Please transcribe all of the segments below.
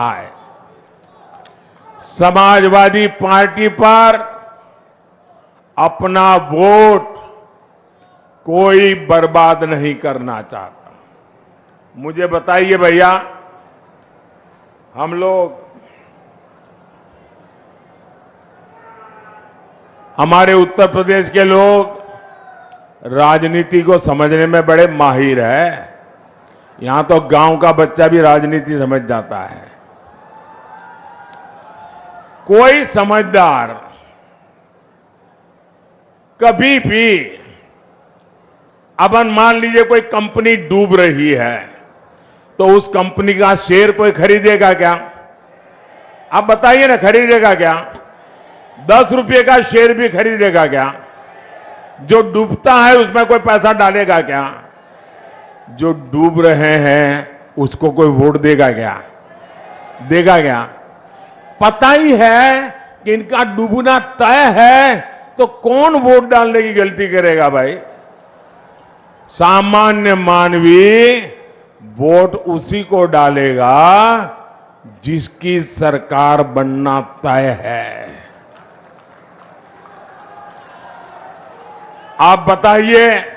है। समाजवादी पार्टी पर अपना वोट कोई बर्बाद नहीं करना चाहता। मुझे बताइए भैया, हम लोग हमारे उत्तर प्रदेश के लोग राजनीति को समझने में बड़े माहिर है। यहां तो गांव का बच्चा भी राजनीति समझ जाता है। कोई समझदार कभी भी, अब मान लीजिए कोई कंपनी डूब रही है तो उस कंपनी का शेयर कोई खरीदेगा क्या? आप बताइए ना, खरीदेगा क्या? 10 रुपए का शेयर भी खरीदेगा क्या? जो डूबता है उसमें कोई पैसा डालेगा क्या? जो डूब रहे हैं उसको कोई वोट देगा क्या? देगा क्या? पता ही है कि इनका डूबना तय है, तो कौन वोट डालने की गलती करेगा भाई? सामान्य मानवी वोट उसी को डालेगा जिसकी सरकार बनना तय है। आप बताइए,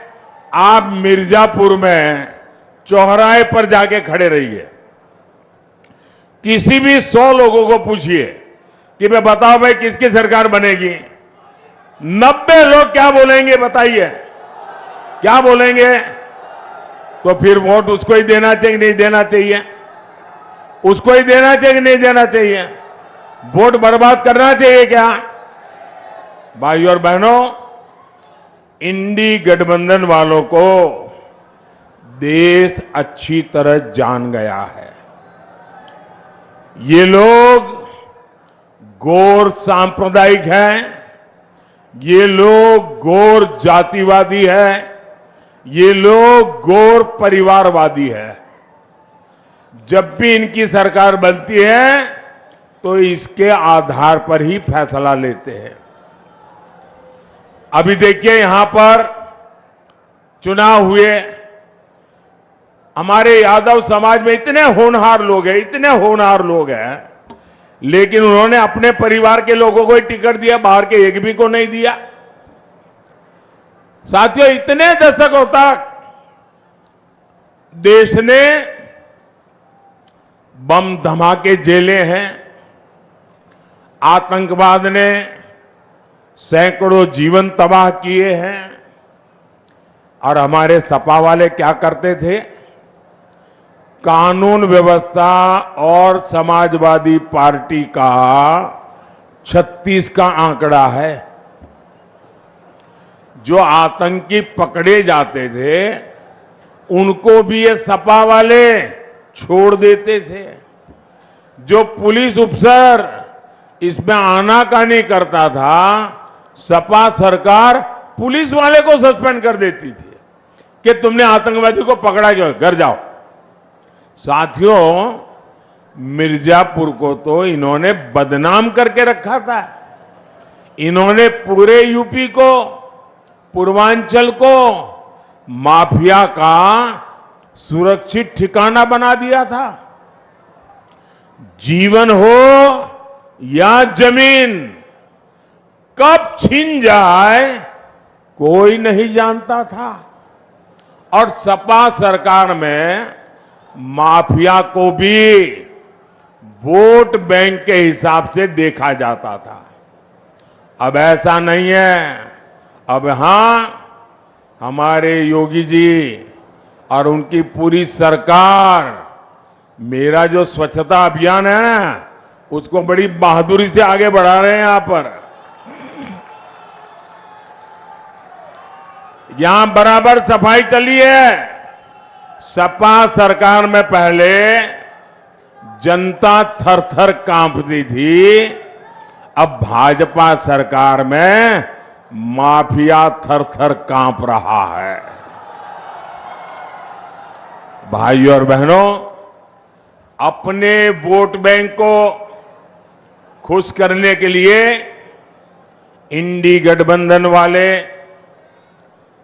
आप मिर्जापुर में चौराहे पर जाके खड़े रहिए, किसी भी 100 लोगों को पूछिए कि मैं बताओ भाई किसकी सरकार बनेगी, 90 लोग क्या बोलेंगे? बताइए, क्या बोलेंगे? तो फिर वोट उसको ही देना चाहिए, नहीं देना चाहिए? उसको ही देना चाहिए, नहीं देना चाहिए? वोट बर्बाद करना चाहिए क्या? भाई और बहनों, इंडी गठबंधन वालों को देश अच्छी तरह जान गया है। ये लोग गौर सांप्रदायिक हैं, ये लोग गौर जातिवादी हैं, ये लोग गौर परिवारवादी है। जब भी इनकी सरकार बनती है तो इसके आधार पर ही फैसला लेते हैं। अभी देखिए, यहां पर चुनाव हुए, हमारे यादव समाज में इतने होनहार लोग हैं, इतने होनहार लोग हैं, लेकिन उन्होंने अपने परिवार के लोगों को ही टिकट दिया, बाहर के एक भी को नहीं दिया। साथियों, इतने दशकों तक देश ने बम धमाके झेले हैं, आतंकवाद ने सैकड़ों जीवन तबाह किए हैं, और हमारे सपा वाले क्या करते थे? कानून व्यवस्था और समाजवादी पार्टी का 36 का आंकड़ा है। जो आतंकी पकड़े जाते थे उनको भी ये सपा वाले छोड़ देते थे। जो पुलिस अफसर इसमें आनाकानी करता था, सपा सरकार पुलिस वाले को सस्पेंड कर देती थी कि तुमने आतंकवादी को पकड़ा, क्यों, घर जाओ। साथियों, मिर्जापुर को तो इन्होंने बदनाम करके रखा था। इन्होंने पूरे यूपी को, पूर्वांचल को माफिया का सुरक्षित ठिकाना बना दिया था। जीवन हो या जमीन, कब छीन जाए कोई नहीं जानता था। और सपा सरकार में माफिया को भी वोट बैंक के हिसाब से देखा जाता था। अब ऐसा नहीं है। अब हां, हमारे योगी जी और उनकी पूरी सरकार मेरा जो स्वच्छता अभियान है ना, उसको बड़ी बहादुरी से आगे बढ़ा रहे हैं। यहां पर यहां बराबर सफाई चली है। सपा सरकार में पहले जनता थर-थर कांपती थी, अब भाजपा सरकार में माफिया थर-थर कांप रहा है। भाइयों और बहनों, अपने वोट बैंक को खुश करने के लिए इंडी गठबंधन वाले,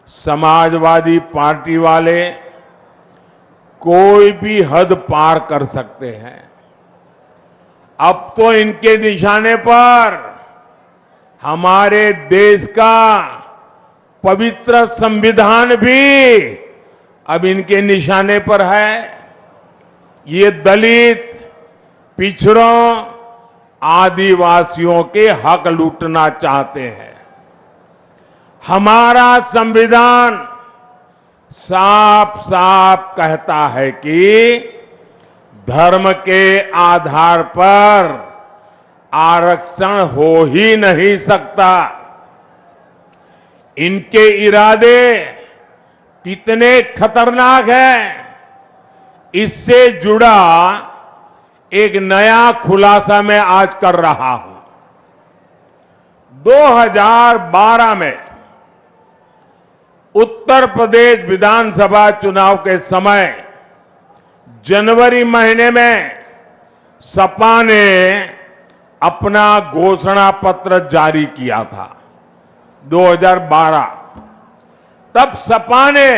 समाजवादी पार्टी वाले कोई भी हद पार कर सकते हैं। अब तो इनके निशाने पर हमारे देश का पवित्र संविधान भी अब इनके निशाने पर है। ये दलित, पिछड़ों, आदिवासियों के हक लूटना चाहते हैं। हमारा संविधान साफ साफ कहता है कि धर्म के आधार पर आरक्षण हो ही नहीं सकता। इनके इरादे कितने खतरनाक हैं, इससे जुड़ा एक नया खुलासा मैं आज कर रहा हूं। 2012 में उत्तर प्रदेश विधानसभा चुनाव के समय जनवरी महीने में सपा ने अपना घोषणा पत्र जारी किया था। 2012 तब सपा ने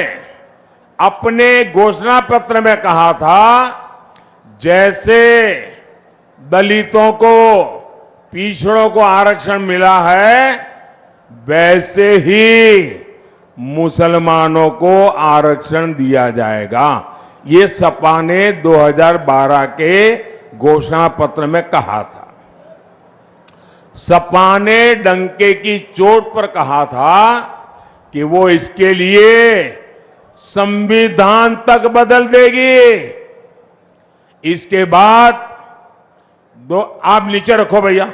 अपने घोषणा पत्र में कहा था, जैसे दलितों को, पिछड़ों को आरक्षण मिला है, वैसे ही मुसलमानों को आरक्षण दिया जाएगा। ये सपा ने 2012 के घोषणा पत्र में कहा था। सपा ने डंके की चोट पर कहा था कि वो इसके लिए संविधान तक बदल देगी। इसके बाद आप नीचे रखो भैया,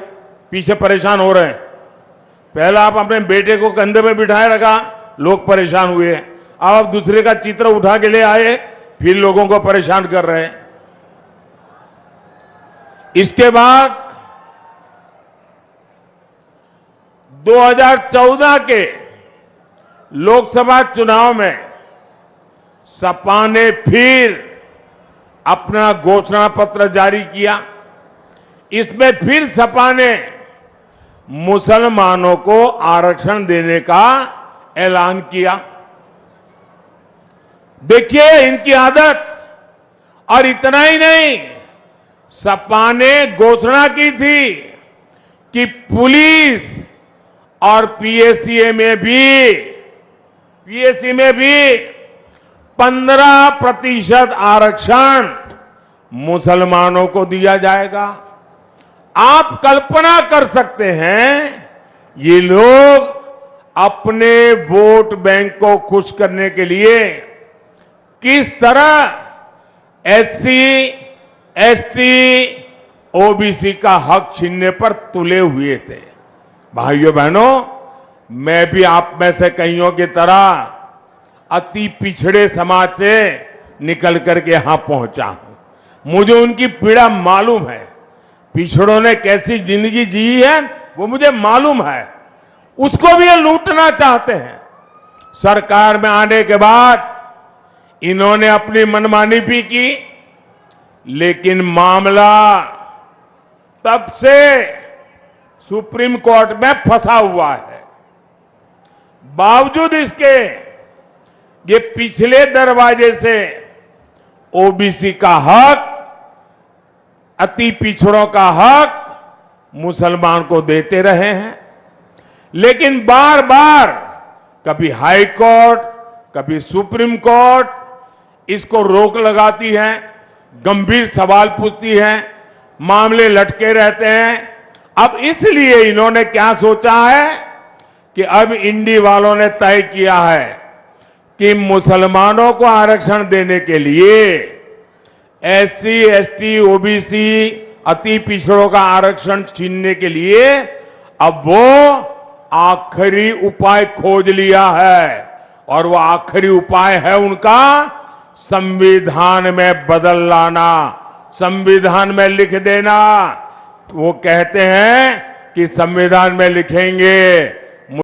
पीछे परेशान हो रहे हैं। पहला आप अपने बेटे को कंधे पे बिठाए रखा, लोग परेशान हुए। अब आप दूसरे का चित्र उठा के ले आए, फिर लोगों को परेशान कर रहे हैं। इसके बाद 2014 के लोकसभा चुनाव में सपा ने फिर अपना घोषणा पत्र जारी किया। इसमें फिर सपा ने मुसलमानों को आरक्षण देने का ऐलान किया। देखिए इनकी आदत। और इतना ही नहीं, सपा ने घोषणा की थी कि पुलिस और पीएससी में भी 15% आरक्षण मुसलमानों को दिया जाएगा। आप कल्पना कर सकते हैं, ये लोग अपने वोट बैंक को खुश करने के लिए किस तरह एससी, एसटी, ओबीसी का हक छीनने पर तुले हुए थे। भाइयों बहनों, मैं भी आप में से कईयों की तरह अति पिछड़े समाज से निकल करके यहां पहुंचा हूं। मुझे उनकी पीड़ा मालूम है। पिछड़ों ने कैसी जिंदगी जी है वो मुझे मालूम है। उसको भी ये लूटना चाहते हैं। सरकार में आने के बाद इन्होंने अपनी मनमानी भी की, लेकिन मामला तब से सुप्रीम कोर्ट में फंसा हुआ है। बावजूद इसके ये पिछले दरवाजे से ओबीसी का हक, अति पिछड़ों का हक मुसलमान को देते रहे हैं। लेकिन बार बार कभी हाई कोर्ट, कभी सुप्रीम कोर्ट इसको रोक लगाती है, गंभीर सवाल पूछती है, मामले लटके रहते हैं। अब इसलिए इन्होंने क्या सोचा है कि अब इंडी वालों ने तय किया है कि मुसलमानों को आरक्षण देने के लिए एससी, एसटी, ओबीसी, अति पिछड़ों का आरक्षण छीनने के लिए अब वो आखिरी उपाय खोज लिया है। और वो आखिरी उपाय है उनका संविधान में बदल लाना, संविधान में लिख देना। वो कहते हैं कि संविधान में लिखेंगे